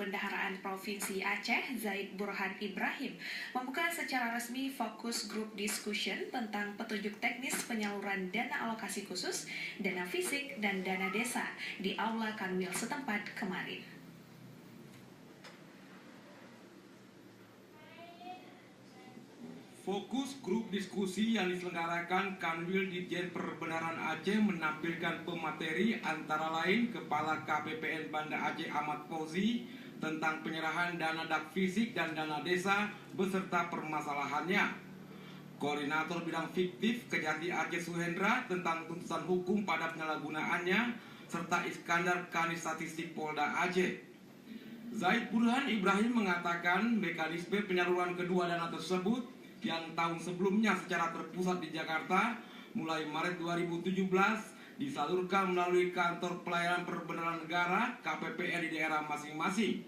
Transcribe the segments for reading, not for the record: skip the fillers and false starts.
Perbendaharaan Provinsi Aceh, Zaid Burhan Ibrahim, membuka secara resmi fokus group discussion tentang petunjuk teknis penyaluran dana alokasi khusus, dana fisik, dan dana desa di Aula Kanwil setempat kemarin. Fokus grup diskusi yang diselenggarakan Kanwil Ditjen Perbendaharaan Aceh menampilkan pemateri antara lain Kepala KPPN Banda Aceh Ahmad Fauzi tentang penyerahan dana dak fisik dan dana desa beserta permasalahannya. Koordinator bidang fiktif Kejati Aceh Suhendra tentang tuntutan hukum pada penyalahgunaannya serta Iskandar Kanit Statistik Polda Aceh. Zaid Burhan Ibrahim mengatakan mekanisme penyaluran kedua dana tersebut yang tahun sebelumnya secara terpusat di Jakarta mulai Maret 2017 disalurkan melalui Kantor Pelayanan Perbendaharaan Negara KPPN di daerah masing-masing.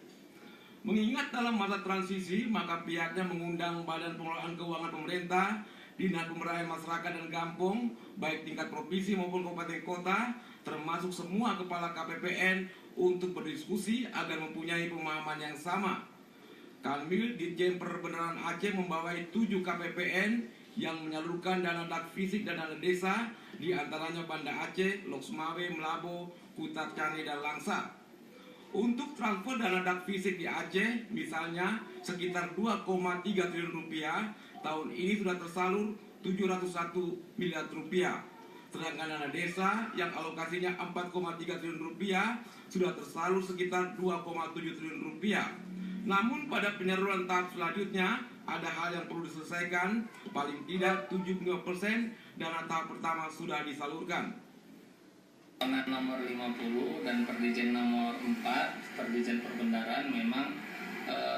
Mengingat dalam masa transisi, maka pihaknya mengundang Badan Pengelolaan Keuangan Pemerintah, Dinas Pemberdayaan Masyarakat dan Kampung, baik tingkat provinsi maupun kabupaten kota, termasuk semua kepala KPPN untuk berdiskusi agar mempunyai pemahaman yang sama. Kanwil Ditjen Perbendaharaan Aceh membawai 7 KPPN yang menyalurkan dana dak fisik dan dana desa, di antaranya Banda Aceh, Loksmawe, Melabo, Kutat Cani, dan Langsa. Untuk transfer dana dak fisik di Aceh, misalnya sekitar 2,3 triliun rupiah, tahun ini sudah tersalur 701 miliar rupiah. Sedangkan dana desa yang alokasinya 4,3 triliun rupiah sudah tersalur sekitar 2,7 triliun rupiah. Namun pada penyaluran tahap selanjutnya ada hal yang perlu diselesaikan, paling tidak 75% dana tahap pertama sudah disalurkan. Nomor 50 dan Perdijen nomor 4, Perdijen Perbendaharaan memang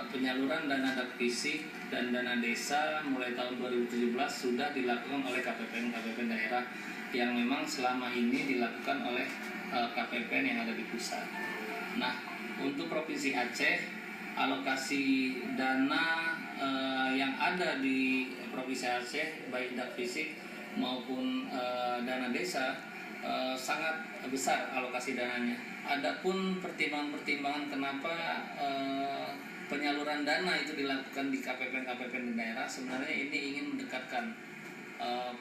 penyaluran dana dak fisik dan dana desa mulai tahun 2017 sudah dilakukan oleh KPPN daerah yang memang selama ini dilakukan oleh KPPN yang ada di pusat. Nah, untuk Provinsi Aceh, alokasi dana yang ada di Provinsi Aceh baik dak fisik maupun dana desa sangat besar alokasi dananya. Adapun pertimbangan-pertimbangan kenapa penyaluran dana itu dilakukan di KPPN daerah, sebenarnya ini ingin mendekatkan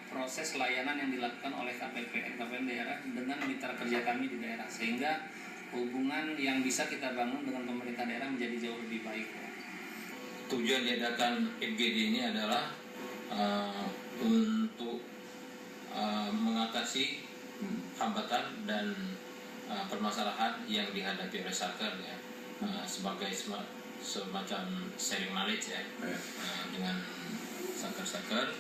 proses layanan yang dilakukan oleh KPPN daerah dengan mitra kerja kami di daerah, sehingga hubungan yang bisa kita bangun dengan pemerintah daerah menjadi jauh lebih baik. Tujuan diadakan FGD ini adalah untuk mengatasi hambatan dan permasalahan yang dihadapi oleh Satker ya, sebagai semacam sharing knowledge ya, dengan Satker.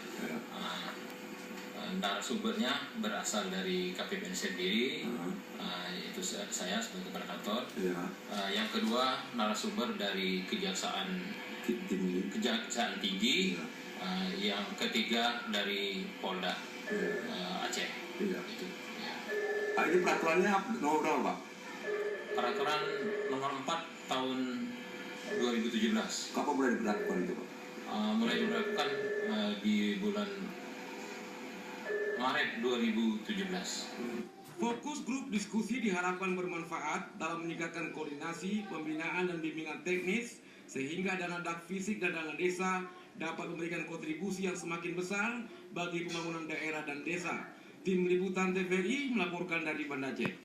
Narasumbernya berasal dari KPPN sendiri, yaitu saya sebagai kepala kantor. Yang kedua narasumber dari Kejaksaan Tinggi. Yang ketiga dari Polda Aceh. Itu. Ya. Ini peraturannya nomor berapa, Pak? Peraturan nomor 4 tahun 2017. Kapan mulai diberlakukan itu, Pak? Mulai diberlakukan di bulan Maret 2017. Fokus grup diskusi diharapkan bermanfaat dalam meningkatkan koordinasi, pembinaan dan bimbingan teknis sehingga dana dak fisik dan dana desa dapat memberikan kontribusi yang semakin besar bagi pembangunan daerah dan desa. Tim Liputan TVRI melaporkan dari Banda Aceh.